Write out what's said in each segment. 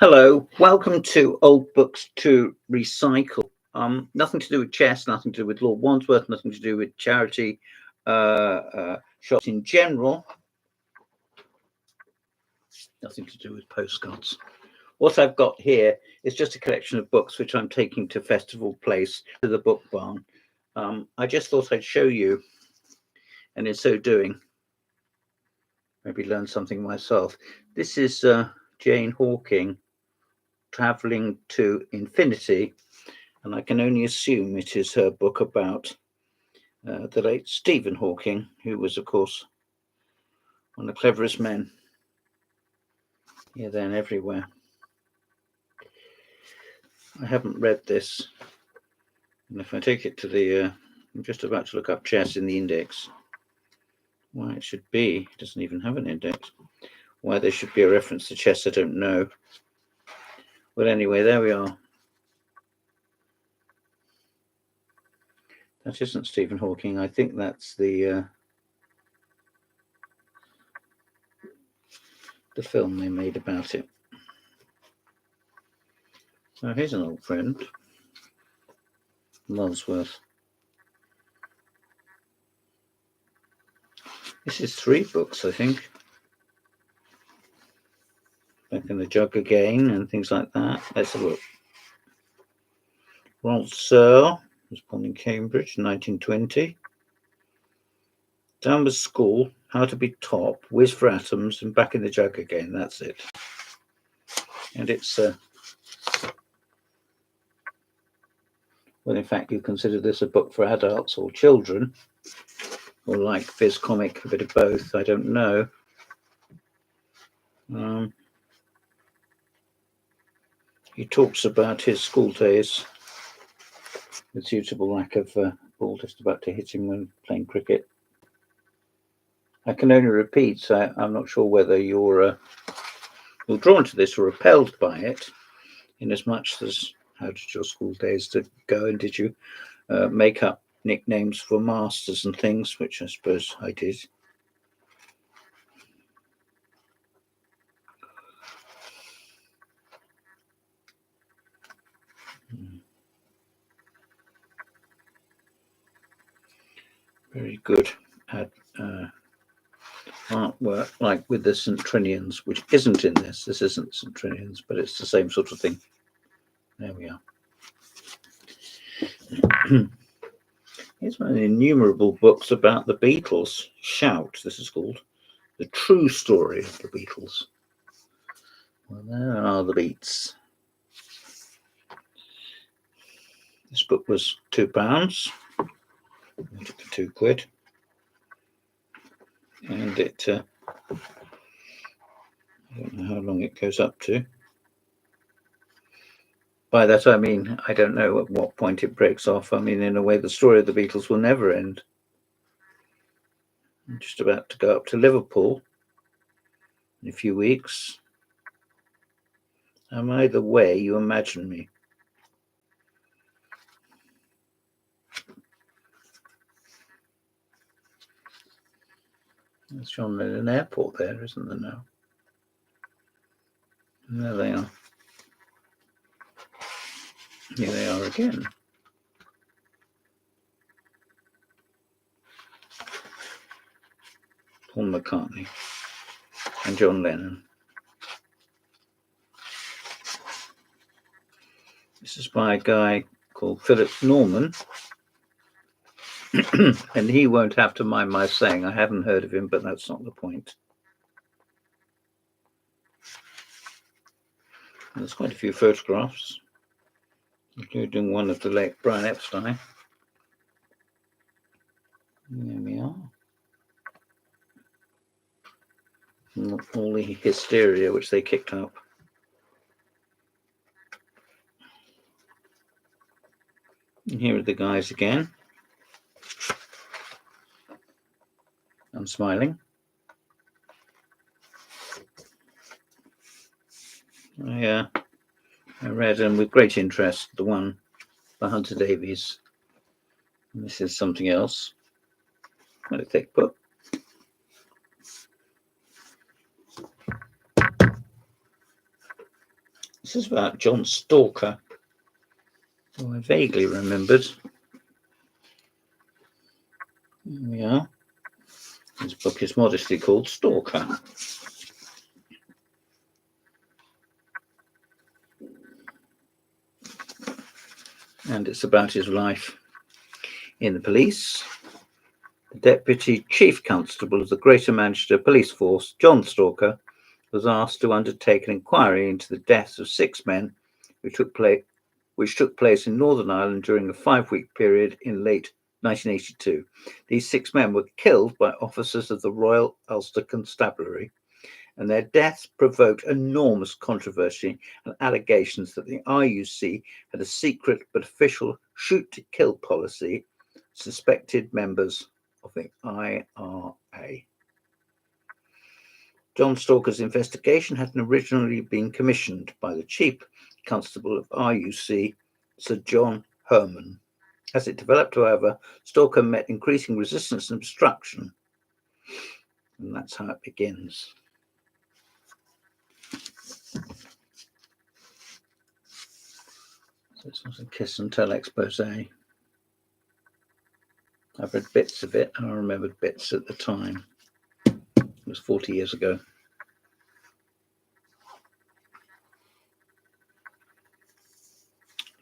Hello, welcome to Old Books to Recycle. Nothing to do with chess, nothing to do with Lord Wandsworth, nothing to do with charity shops in general, nothing to do with postcards. What I've got here is just a collection of books which I'm taking to Festival Place, to the book barn. I just thought I'd show you, and in so doing, maybe learn something myself. This is Jane Hawking, Travelling to Infinity, and I can only assume it is her book about the late Stephen Hawking, who was, of course, one of the cleverest men here, there, and everywhere. I haven't read this, and if I take it to the, I'm just about to look up chess in the index. Why it should be, it doesn't even have an index. Why there should be a reference to chess, I don't know. But anyway, there we are. That isn't Stephen Hawking. I think that's the film they made about it. So here's an old friend, Wandsworth. This is 3 books, I think. Back in the Jug Again and things like that. Let's have a look. Ronald Searle was born in Cambridge in 1920. Downward School, How to Be Top, Whiz for Atoms, and Back in the Jug Again. That's it. And it's, well, in fact, you consider this a book for adults or children, or like Viz Comic, a bit of both, I don't know. He talks about his school days with suitable lack of ball just about to hit him when playing cricket. I can only repeat, so I'm not sure whether you're drawn to this or repelled by it, in as much as how did your school days go, and did you make up nicknames for masters and things, which I suppose I did. Very good at artwork, like with the St. Trinians, which isn't in this. This isn't St. Trinians, but it's the same sort of thing. There we are. Here's one of the innumerable books about the Beatles. Shout, this is called. The True Story of the Beatles. Well, there are the Beats. This book was £2. I took for £2. And it, I don't know how long it goes up to. By that I mean, I don't know at what point it breaks off. I mean, in a way, the story of the Beatles will never end. I'm just about to go up to Liverpool in a few weeks. Am I the way you imagine me? There's John Lennon Airport there, isn't there now? And there they are. Here they are again. Paul McCartney and John Lennon. This is by a guy called Philip Norman. And he won't have to mind my saying. I haven't heard of him, but that's not the point. There's quite a few photographs, including one of the late Brian Epstein. There we are. And all the hysteria which they kicked up. And here are the guys again. I'm smiling. I read, and with great interest, the one by Hunter Davies. And this is something else. Quite a thick book. This is about John Stalker, who I vaguely remembered. Here we are. This book is modestly called Stalker. And it's about his life in the police. The Deputy Chief Constable of the Greater Manchester Police Force, John Stalker, was asked to undertake an inquiry into the deaths of 6 men which took place in Northern Ireland during a 5-week period in late 1982. These 6 men were killed by officers of the Royal Ulster Constabulary, and their deaths provoked enormous controversy and allegations that the RUC had a secret but official shoot-to-kill policy suspected members of the IRA. John Stalker's investigation had originally been commissioned by the Chief Constable of RUC, Sir John Herman. As it developed, however, Stalker met increasing resistance and obstruction, and that's how it begins. So this was a kiss and tell expose. I've read bits of it, and I remembered bits at the time. It was 40 years ago.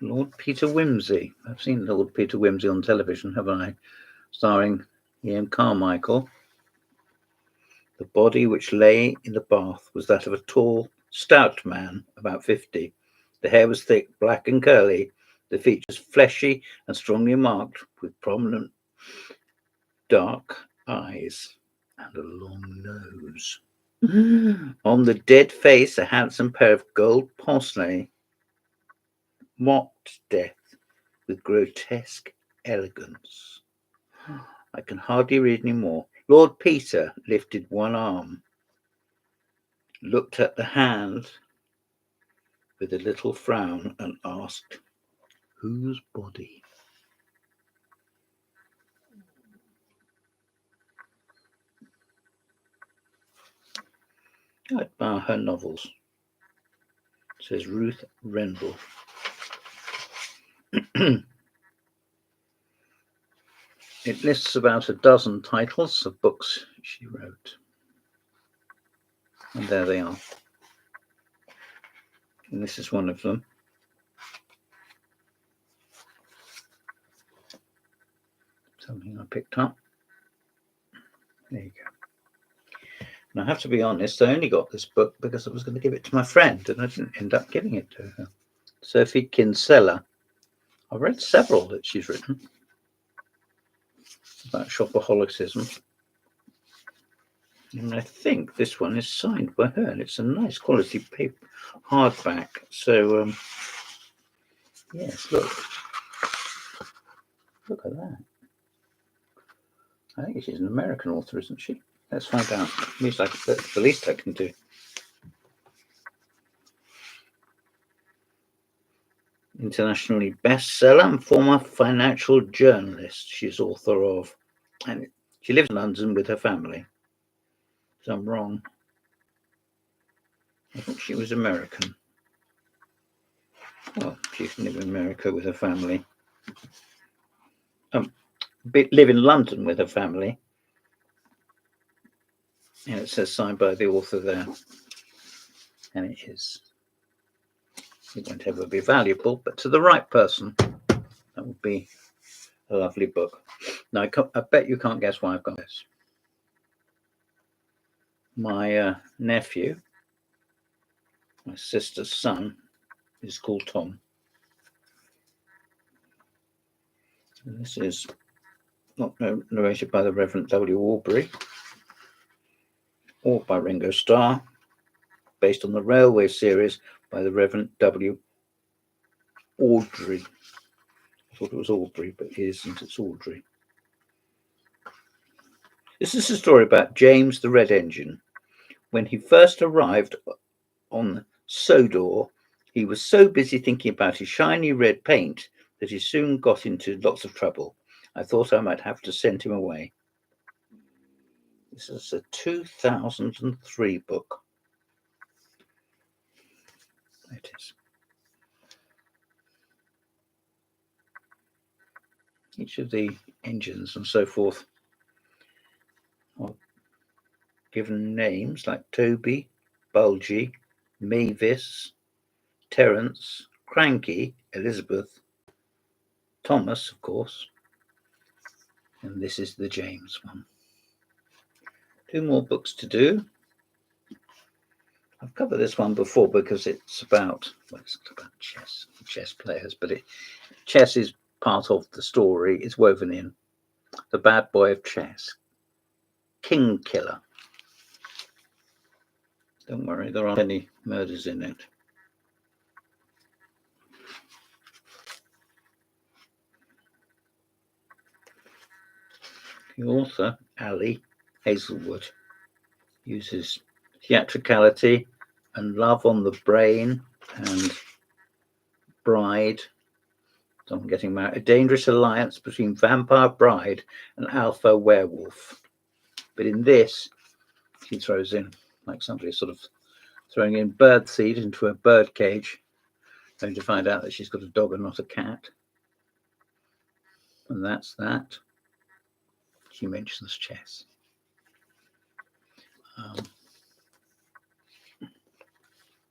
Lord Peter Wimsey. I've seen Lord Peter Wimsey on television, haven't I? Starring Ian Carmichael. The body which lay in the bath was that of a tall, stout man, about 50. The hair was thick, black and curly, the features fleshy and strongly marked, with prominent dark eyes and a long nose. On the dead face, a handsome pair of gold pince-nez mocked death with grotesque elegance. I can hardly read any more. Lord Peter lifted one arm, looked at the hand with a little frown, and asked, "Whose body?" I admire her novels, says Ruth Rendell. It lists about a dozen titles of books she wrote. And there they are. And this is one of them. Something I picked up. There you go. And I have to be honest, I only got this book because I was going to give it to my friend, and I didn't end up giving it to her. Sophie Kinsella. I've read several that she's written about shopaholicism. And I think this one is signed by her, and it's a nice quality paper, hardback. So, yes, look at that. I think she's an American author, isn't she? Let's find out. That's the least I can do. Internationally bestseller and former financial journalist. She's author of, and she lives in London with her family. So I'm wrong. I thought she was American. Well, she can live in America with her family. Live in London with her family. And it says signed by the author there. And it is. It won't ever be valuable, but to the right person, that would be a lovely book. Now, I bet you can't guess why I've got this. My nephew, my sister's son, is called Tom. And this is not narrated by the Reverend W. Aubrey or by Ringo Starr, based on the Railway series by the Reverend W. Audrey. I thought it was Aubrey, but it isn't, it's Audrey. This is a story about James the Red Engine. When he first arrived on Sodor, he was so busy thinking about his shiny red paint that he soon got into lots of trouble. I thought I might have to send him away. This is a 2003 book. There it is. Each of the engines and so forth are given names like Toby, Bulgy, Mavis, Terence, Cranky, Elizabeth, Thomas, of course, and this is the James one. 2 more books to do. I've covered this one before because it's about, well, it's not about chess players, but chess is part of the story. It's woven in. The Bad Boy of Chess, King Killer. Don't worry, there aren't any murders in it. The author, Ali Hazelwood, uses theatricality and love on the brain and bride, someone getting married, a dangerous alliance between vampire bride and alpha werewolf. But in this, she throws in, like somebody sort of throwing in bird seed into a bird cage, only to find out that she's got a dog and not a cat. And that's that. She mentions chess.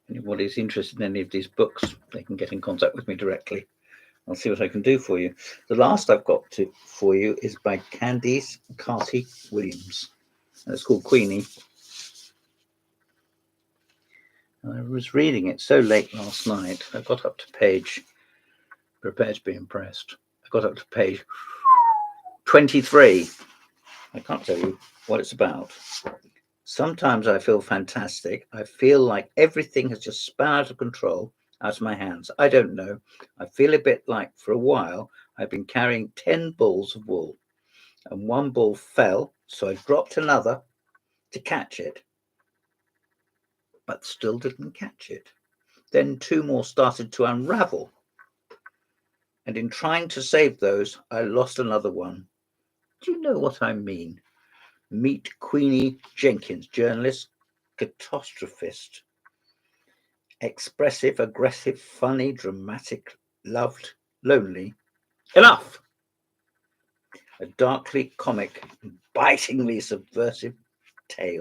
Anybody's interested in any of these books, they can get in contact with me directly. I'll see what I can do for you. The last I've got for you is by Candice Carty Williams. And it's called Queenie. And I was reading it so late last night, I got up to page, prepared to be impressed. I got up to page 23. I can't tell you what it's about. Sometimes I feel fantastic. I feel like everything has just spun out of control, out of my hands. I don't know. I feel a bit like for a while I've been carrying 10 balls of wool and 1 ball fell, so I dropped another to catch it, but still didn't catch it. Then 2 more started to unravel. And in trying to save those, I lost another one. Do you know what I mean? Meet Queenie Jenkins, journalist, catastrophist. Expressive, aggressive, funny, dramatic, loved, lonely. Enough! A darkly comic, bitingly subversive take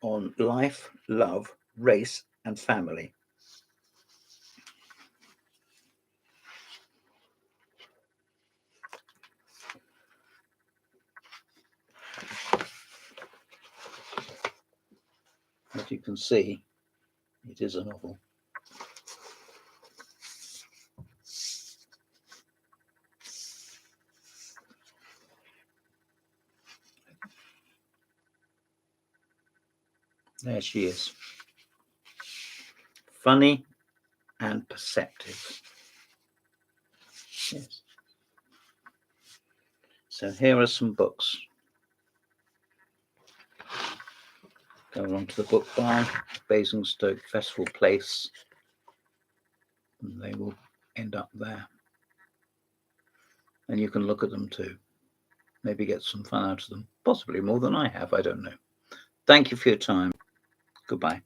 on life, love, race, and family. As you can see, it is a novel. There she is. Funny and perceptive. Yes. So here are some books. Go along to the book barn, Basingstoke Festival Place, and they will end up there. And you can look at them too. Maybe get some fun out of them. Possibly more than I have, I don't know. Thank you for your time. Goodbye.